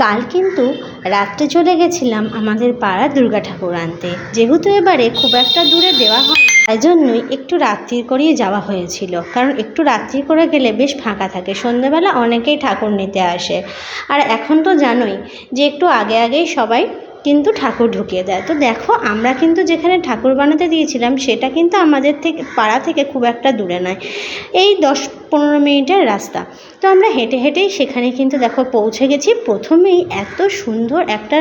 কাল কিন্তু রাত্রে চলে গেছিলাম আমাদের পাড়ার দুর্গা ঠাকুর আনতে। যেহেতু এবারে খুব একটা দূরে দেওয়া হয়, তাই জন্যই একটু রাত্রি করেই যাওয়া হয়েছিল। কারণ একটু রাত্রি করে গেলে বেশ ফাঁকা থাকে, সন্ধ্যেবেলা অনেকেই ঠাকুর নিতে আসে। আর এখন তো জানোই যে একটু আগে আগেই সবাই কিন্তু ঠাকুর ঢুকিয়ে দেয়। তো দেখো, আমরা কিন্তু যেখানে ঠাকুর বানাতে দিয়েছিলাম সেটা কিন্তু আমাদের থেকে পাড়া থেকে খুব একটা দূরে নয়, এই 10-15 মিনিটের রাস্তা। তো আমরা হেঁটে হেঁটেই সেখানে কিন্তু দেখো পৌঁছে গেছি। প্রথমেই এত সুন্দর একটা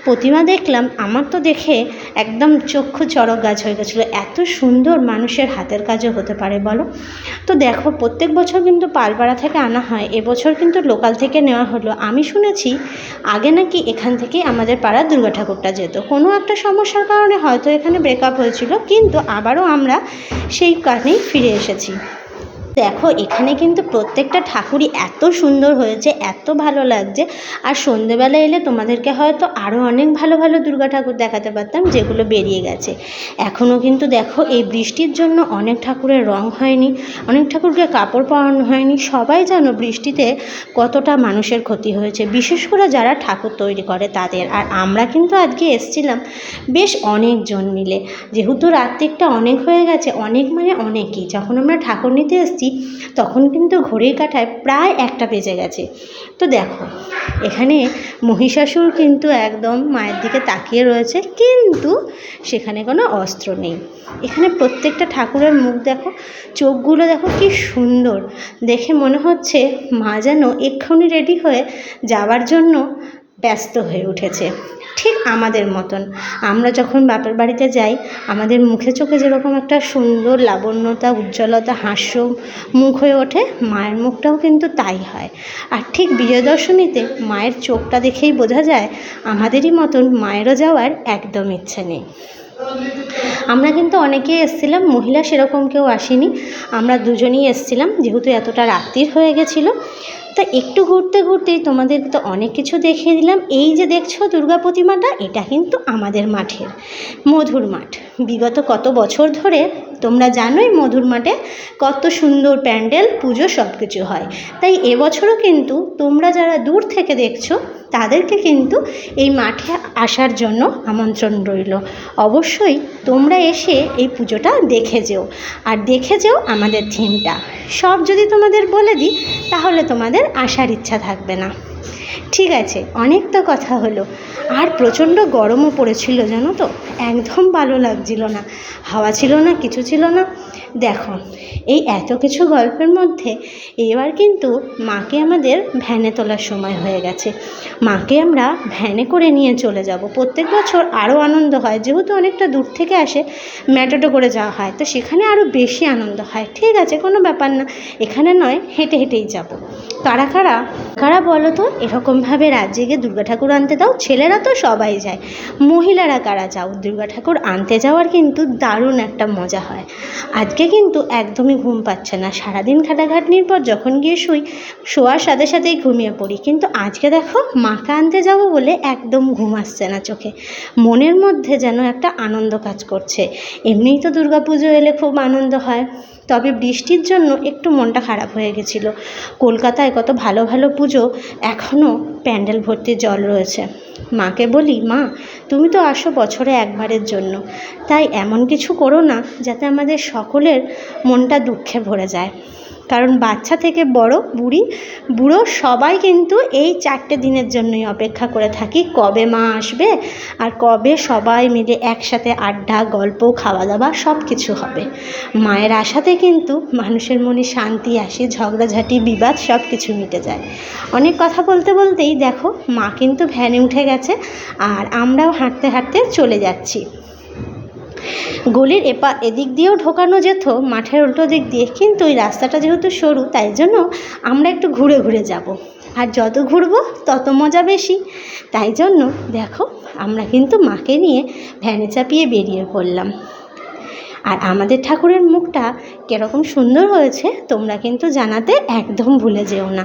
প্রতিমা দেখলাম, আমার তো দেখে একদম চক্ষু চড়ক গাছ হয়ে গেছিলো। এত সুন্দর মানুষের হাতের কাজও হতে পারে বলো। তো দেখো, প্রত্যেক বছর কিন্তু পালপাড়া থেকে আনা হয়, এবছর কিন্তু লোকাল থেকে নেওয়া হলো। আমি শুনেছি আগে নাকি এখান থেকেই আমাদের পাড়ার দুর্গা ঠাকুরটা যেত, কোনো একটা সমস্যার কারণে হয়তো এখানে ব্রেকআপ হয়েছিল, কিন্তু আবারও আমরা সেই কারণেই ফিরে এসেছি। দেখো, এখানে কিন্তু প্রত্যেকটা ঠাকুরই এত সুন্দর হয়েছে, এত ভালো লাগছে। আর সন্ধেবেলা এলে তোমাদেরকে হয়তো আরও অনেক ভালো ভালো দুর্গা ঠাকুর দেখাতে পারতাম, যেগুলো বেরিয়ে গেছে। এখনও কিন্তু দেখো, এই বৃষ্টির জন্য অনেক ঠাকুরের রং হয়নি, অনেক ঠাকুরকে কাপড় পরানো হয়নি। সবাই জানো বৃষ্টিতে কতটা মানুষের ক্ষতি হয়েছে, বিশেষ করে যারা ঠাকুর তৈরি করে তাদের। আর আমরা কিন্তু আজকে এসছিলাম বেশ অনেকজন মিলে, যেহেতু রাত্রিটা অনেক হয়ে গেছে, অনেক মানে অনেকই। যখন আমরা ঠাকুর নিতে এসেছি তখন কিন্তু ঘড়ির কাঁটায় প্রায় 1টা বেজে গেছে। তো দেখো, এখানে মহিষাসুর কিন্তু একদম মায়ের দিকে তাকিয়ে রয়েছে, কিন্তু সেখানে কোনো অস্ত্র নেই। এখানে প্রত্যেকটা ঠাকুরের মুখ দেখো, চোখগুলো দেখো কি সুন্দর, দেখে মনে হচ্ছে মা যেন এক্ষুনি রেডি হয়ে যাওয়ার জন্য ব্যস্ত হয়ে উঠেছে, ঠিক আমাদের মতন। আমরা যখন বাপের বাড়িতে যাই, আমাদের মুখে চোখে যেরকম একটা সুন্দর লাবণ্যতা, উজ্জ্বলতা, হাস্য মুখ হয়ে ওঠে, মায়ের মুখটাও কিন্তু তাই হয়। আর ঠিক বিজয়া দশমীতে মায়ের চোখটা দেখেই বোঝা যায় আমাদেরই মতন মায়েরও যাওয়ার একদম ইচ্ছে নেই। আমরা কিন্তু অনেকেই এসেছিলাম, মহিলা সেরকম কেউ আসেনি, আমরা দুজনেই এসেছিলাম, যেহেতু এতটা রাত্রির হয়ে গেছিলো। তা একটু ঘুরতে ঘুরতেই তোমাদেরকে তো অনেক কিছু দেখিয়ে দিলাম। এই যে দেখছো দুর্গা প্রতিমাটা, এটা কিন্তু আমাদের মাঠের মধুর মাঠ। বিগত কত বছর ধরে তোমরা জানোই মধুর মাঠে কত সুন্দর প্যান্ডেল, পুজো সব কিছু হয়। তাই এবছরও কিন্তু তোমরা যারা দূর থেকে দেখছো তাদেরকে কিন্তু এই মাঠে আসার জন্য আমন্ত্রণ রইল। অবশ্যই তোমরা এসে এই পুজোটা দেখে যেও, আর দেখে যেও আমাদের থিমটা। সব যদি তোমাদের বলে দিই তাহলে তোমাদের আসার ইচ্ছা থাকবে না। ঠিক আছে, অনেক তো কথা হলো। আর প্রচণ্ড গরমও পড়েছিল জানো তো, একদম ভালো লাগছিল না, হাওয়া ছিল না, কিছু ছিল না। দেখো, এই এত কিছু গল্পের মধ্যে এবার কিন্তু মাকে আমাদের ভ্যানে তোলার সময় হয়ে গেছে। মাকে আমরা ভ্যানে করে নিয়ে চলে যাব। প্রত্যেক বছর আরও আনন্দ হয়, যেহেতু অনেকটা দূর থেকে আসে, ম্যাটোটো করে যাওয়া হয়, তো সেখানে আরও বেশি আনন্দ হয়। ঠিক আছে, কোনো ব্যাপার না, এখানে নয়, হেঁটে হেঁটেই যাব। কারা কারা কারা বলো তো এরকমভাবে রাত জেগে দুর্গা ঠাকুর আনতে দাও? ছেলেরা তো সবাই যায়, মহিলারা কারা যাও দুর্গা ঠাকুর আনতে যাওয়ার কিন্তু দারুণ একটা মজা হয়। আজকে কিন্তু একদমই ঘুম পাচ্ছে না, সারাদিন খাটাখাটনির পর যখন গিয়ে শোয়ার সাথে সাথেই ঘুমিয়ে পড়ি, কিন্তু আজকে দেখো মাকে আনতে যাব বলে একদম ঘুম আসছে না চোখে। মনের মধ্যে যেন একটা আনন্দ কাজ করছে। এমনিই তো দুর্গা পুজো এলে খুব আনন্দ হয়, তবে বৃষ্টির জন্য একটু মনটা খারাপ হয়ে গেছিলো। কলকাতায় কত ভালো ভালো পুজো, এখনও প্যান্ডেল ভর্তি জল রয়েছে। মাকে বলি, মা তুমি তো আসো বছরে একবারের জন্য, তাই এমন কিছু করো না যাতে আমাদের সকলের মনটা দুঃখে ভরে যায়। কারণ বাচ্চা থেকে বড়, বুড়ো সবাই কিন্তু এই 4টে দিনের জন্যই অপেক্ষা করে থাকি, কবে মা আসবে আর কবে সবাই মিলে একসাথে আড্ডা, গল্প, খাওয়া দাওয়া সব কিছু হবে। মায়ের আশাতে কিন্তু মানুষের মনে শান্তি আসে, ঝগড়াঝাঁটি, বিবাদ সব কিছু মিটে যায়। অনেক কথা বলতে বলতেই দেখো মা কিন্তু ভ্যানে উঠে গেছে, আর আমরাও হাঁটতে হাঁটতে চলে যাচ্ছি। গলির এদিক দিয়েও ঢোকানো যেত মাঠের উল্টো দিক দিয়ে, কিন্তু ওই রাস্তাটা যেহেতু সরু, তাই জন্য আমরা একটু ঘুরে ঘুরে যাব, আর যত ঘুরবো তত মজা বেশি। তাই জন্য দেখো আমরা কিন্তু মাকে নিয়ে ভ্যানে চাপিয়ে বেরিয়ে পড়লাম। আর আমাদের ঠাকুরের মুখটা কীরকম সুন্দর হয়েছে তোমরা কিন্তু জানাতে একদম ভুলে যেও না,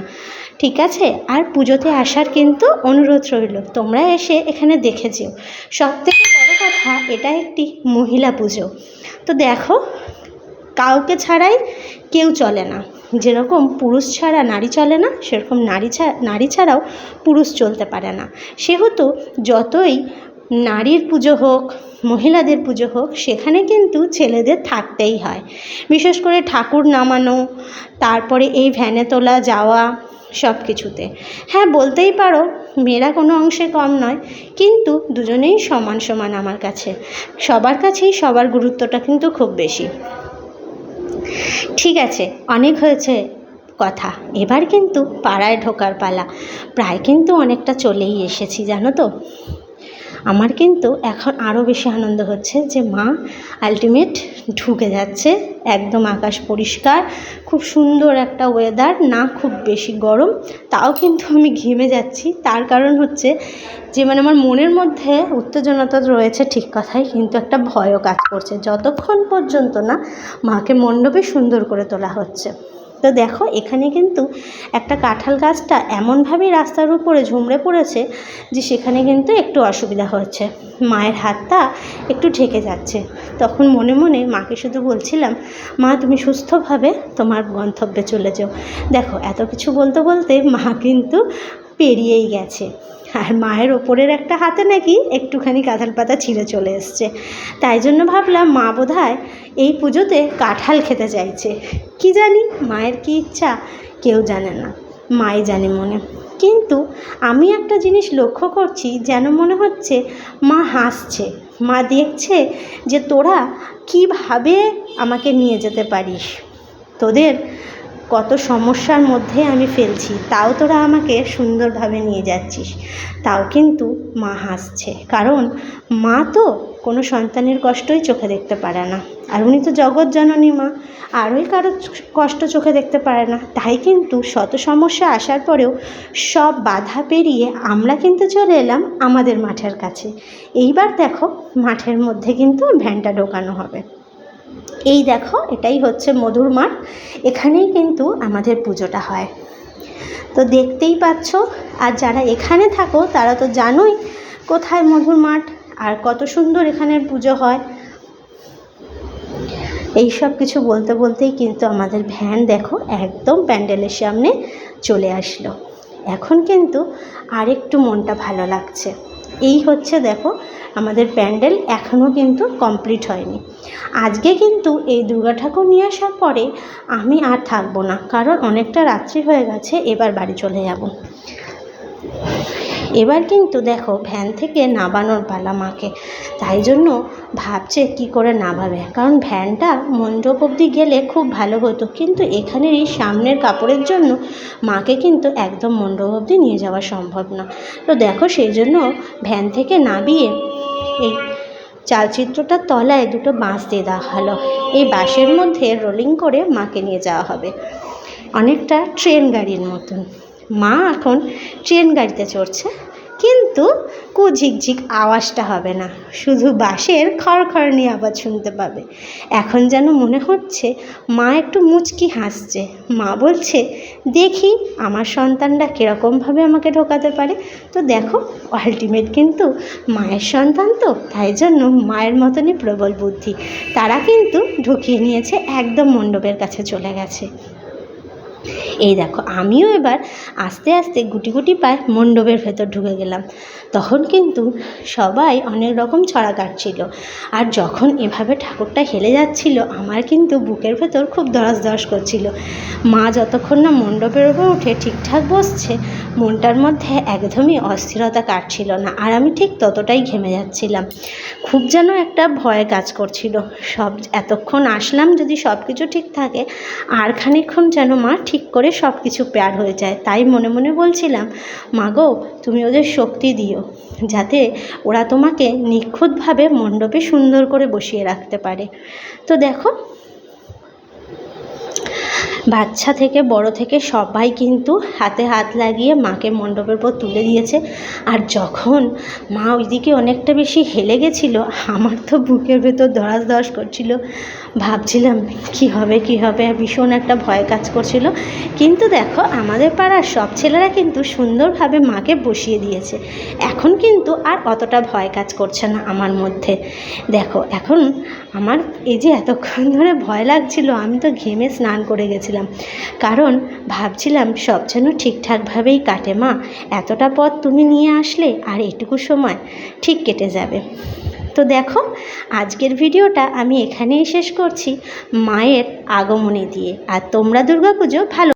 ঠিক আছে? আর পুজোতে আসার কিন্তু অনুরোধ রইল, তোমরা এসে এখানে দেখে যেও। সবথেকে বড় কথা, এটা একটি মহিলা পুজো, তো দেখো কাউকে ছাড়াই কেউ চলে না, যেরকম পুরুষ ছাড়া নারী চলে না, সেরকম নারী ছাড়াও পুরুষ চলতে পারে না। সেহেতু যতই নারীর পুজো হোক, মহিলাদের পুজো হোক, সেখানে কিন্তু ছেলেদের থাকতেই হয়। বিশেষ করে ঠাকুর নামানো, তারপরে এই ভ্যানে তোলা যাওয়া, সব কিছুতে। হ্যাঁ, বলতেই পারো মেয়েরা কোনো অংশে কম নয়, কিন্তু দুজনেই সমান সমান আমার কাছে। সবার কাছেই সবার গুরুত্বটা কিন্তু খুব বেশি। ঠিক আছে, অনেক হয়েছে কথা, এবার কিন্তু পাড়ায় ঢোকার পালা। প্রায় কিন্তু অনেকটা চলেই এসেছি, জানো তো। আমার কিন্তু এখন আরও বেশি আনন্দ হচ্ছে যে মা আলটিমেট ঢুকে যাচ্ছে। একদম আকাশ পরিষ্কার, খুব সুন্দর একটা ওয়েদার, না খুব বেশি গরম, তাও কিন্তু আমি ঘেমে যাচ্ছি। তার কারণ হচ্ছে যে আমার মনের মধ্যে উত্তেজনা তো রয়েছে ঠিক কথাই, কিন্তু একটা ভয়ও কাজ করছে যতক্ষণ পর্যন্ত না মাকে মণ্ডপে সুন্দর করে তোলা হচ্ছে। তো দেখো, এখানে কিন্তু একটা কাঁঠাল গাছটা এমনভাবেই রাস্তার উপরে ঝুমড়ে পড়েছে যে সেখানে কিন্তু একটু অসুবিধা হচ্ছে, মায়ের হাতটা একটু ঢেকে যাচ্ছে। তখন মনে মনে মাকে শুধু বলছিলাম, মা তুমি সুস্থভাবে তোমার গন্তব্যে চলে যাও। দেখো, এত কিছু বলতে বলতে মা কিন্তু পেরিয়েই গেছে। আর মায়ের ওপরের একটা হাতে নাকি একটুখানি কাঁঠাল পাতা ছিঁড়ে চলে এসছে। তাই জন্য ভাবলাম মা বোধহয় এই পুজোতে কাঁঠাল খেতে চাইছে। কি জানি মায়ের কী ইচ্ছা, কেউ জানে না, মাই জানে মনে। কিন্তু আমি একটা জিনিস লক্ষ্য করছি, যেন মনে হচ্ছে মা হাসছে। মা দেখছে যে তোরা কিভাবে আমাকে নিয়ে যেতে পারিস, তোদের কত সমস্যার মধ্যে আমি ফেলছি, তাও তোরা আমাকে সুন্দরভাবে নিয়ে যাচ্ছিস। তাও কিন্তু মা হাসছে, কারণ মা তো কোনো সন্তানের কষ্টই চোখে দেখতে পারে না, আর উনি তো জগৎ জননী মা, আরোই কারো কষ্ট চোখে দেখতে পারে না। তাই কিন্তু শত সমস্যা আসার পরেও সব বাধা পেরিয়ে আমরা কিন্তু চলে এলাম আমাদের মাঠের কাছে। এইবার দেখো, মাঠের মধ্যে কিন্তু ভ্যানটা ঢোকানো হবে। এই দেখো, এটাই হচ্ছে মধুর মাঠ, এখানেই কিন্তু আমাদের পুজোটা হয়। তো দেখতেই পাচ্ছ, আর যারা এখানে থাকো তারা তো জানোই কোথায় মধুর মাঠ আর কত সুন্দর এখানের পুজো হয়। এই সব কিছু বলতে বলতেই কিন্তু আমাদের ভ্যান দেখো একদম প্যান্ডেলের সামনে চলে আসলো। এখন কিন্তু আরেকটু মনটা ভালো লাগছে। এই হচ্ছে দেখো, আমাদের প্যান্ডেল এখনও কিন্তু কমপ্লিট হয়নি। আজকে কিন্তু এই দুর্গা ঠাকুর নিয়ে আসার পরে আমি আর থাকবো না, কারণ অনেকটা রাত্রি হয়ে গেছে, এবার বাড়ি চলে যাব। এবার কিন্তু দেখো ভ্যান থেকে নামানোর পালা মাকে। তাই জন্য ভাবছে কি করে নামাবে, কারণ ভ্যানটা মণ্ডপ অবধি গেলে খুব ভালো হতো, কিন্তু এখানের এই সামনের কাপড়ের জন্য মাকে কিন্তু একদম মণ্ডপ অবধি নিয়ে যাওয়া সম্ভব না। তো দেখো, সেই জন্য ভ্যান থেকে নামিয়ে এই চালচিত্রটার তলায় দুটো বাঁশ দিয়ে দেওয়া হলো। এই বাঁশের মধ্যে রোলিং করে মাকে নিয়ে যাওয়া হবে, অনেকটা ট্রেন গাড়ির মতন। মা এখন ট্রেন গাড়িতে চড়ছে, কিন্তু ঝিকঝিক আওয়াজটা হবে না, শুধু বাঁশের খড়খড়নি আওয়াজ শুনতে পাবে। এখন যেন মনে হচ্ছে মা একটু মুচকি হাসছে। মা বলছে, দেখি আমার সন্তানরা কীরকমভাবে আমাকে ঢোকাতে পারে। তো দেখো, আলটিমেট কিন্তু মায়ের সন্তান, তো তাই জন্য মায়ের মতনই প্রবল বুদ্ধি, তারা কিন্তু ঢুকিয়ে নিয়েছে, একদম মণ্ডপের কাছে চলে গেছে। এই দেখো, আমিও এবার আস্তে আস্তে গুটি গুটি পায়ে মণ্ডপের ভেতর ঢুকে গেলাম। তখন কিন্তু সবাই অনেক রকম ছড়া কাটছিল, আর যখন এভাবে ঠাকুরটা হেলে যাচ্ছিল আমার কিন্তু বুকের ভেতর খুব দরাজ দরাজ করছিল। মা যতক্ষণ না মণ্ডপের ওপর উঠে ঠিকঠাক বসছে, মনটার মধ্যে একদমই অস্থিরতা কাটছিল না, আর আমি ঠিক ততটাই ঘেমে যাচ্ছিলাম। খুব যেন একটা ভয় কাজ করছিল। এতক্ষণ আসলাম, যদি সব কিছু ঠিক থাকে আর খানিকক্ষণ যেন মা ঠিক করে সব কিছু পার হয়ে যায়। তাই মনে মনে বলছিলাম, মা গো, তুমি ওদের শক্তি দিও, যাতে ওরা তোমাকে নিখুঁতভাবে মণ্ডপে সুন্দর করে বসিয়ে রাখতে পারে। তো দেখো, বাচ্চা থেকে বড় থেকে সবাই কিন্তু হাতে হাত লাগিয়ে মাকে মণ্ডপের উপর তুলে দিয়েছে। আর যখন মা ওইদিকে অনেকটা বেশি হেলে গেছিলো, আমার তো বুকের ভেতর দরাজ দরাজ করছিল, ভাবছিলাম কি হবে কি হবে, ভীষণ একটা ভয় কাজ করছিল। কিন্তু দেখো, আমাদের পাড়ার সব ছেলেরা কিন্তু সুন্দরভাবে মাকে বসিয়ে দিয়েছে। এখন কিন্তু আর অতটা ভয় কাজ করছে না আমার মধ্যে। দেখো, এখন আমার এই যে এতক্ষণ ধরে ভয় লাগছিল, আমি তো ঘেমে স্নান করে গেছিলাম। আসছিলাম, কারণ ভাবছিলাম সব যেন ঠিকঠাকভাবেই কাটে। মা, এতটা পথ তুমি নিয়ে আসলে আর এটুকু সময় ঠিক কেটে যাবে। তো দেখো, আজকের ভিডিওটা আমি এখানেই শেষ করছি মায়ের আগমনী দিয়ে। আর তোমরা দুর্গাপুজো ভালো